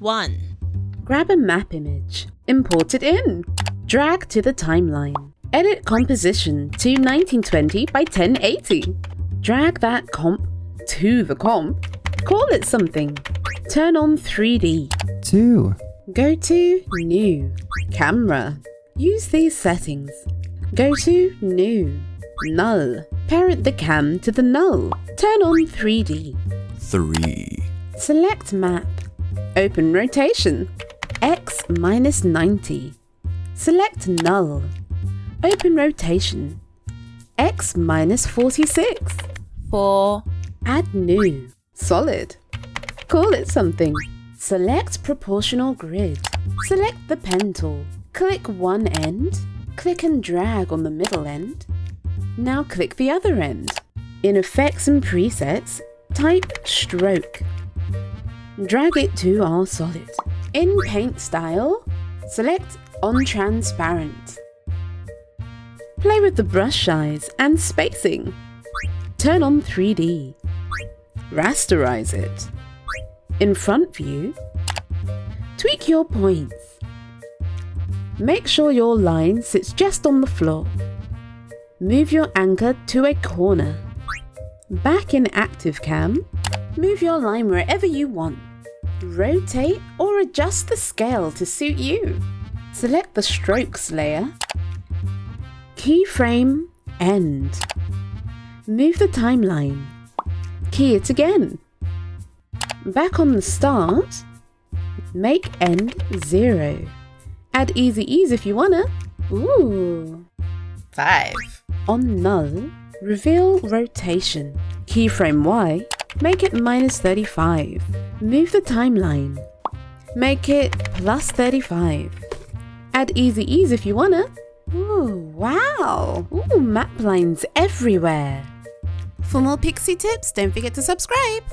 1. Grab a map image. Import it in. Drag to the timeline. Edit composition to 1920 by 1080. Drag that comp to the comp. Call it something. Turn on 3D. 2. Go to New. Camera. Use these settings. Go to New. Null. Parent the cam to the null. Turn on 3D. 3. Select map. Open rotation. X minus 90. Select null. Open rotation. X minus 46. 4. Add new. Solid. Call it something. Select proportional grid. Select the pen tool. Click one end. Click and drag on the middle end. Now click the other end. In Effects and Presets, type Stroke. Drag it to our solid. In Paint Style, select On Transparent. Play with the brush size and spacing. Turn on 3D. Rasterize it. In Front View, tweak your points. Make sure your line sits just on the floor. Move your anchor to a corner. Back in Active Cam, move your line wherever you want. Rotate or adjust the scale to suit you. Select the strokes layer. Keyframe End. Move the timeline. Key it again. Back on the start, make end 0. Add easy ease if you wanna. Ooh. 5. On null, reveal rotation. Keyframe Y, make it minus 35. Move the timeline. Make it plus 35. Add easy ease if you wanna. Ooh, wow. Ooh, map lines everywhere. For more Pixie tips, don't forget to subscribe.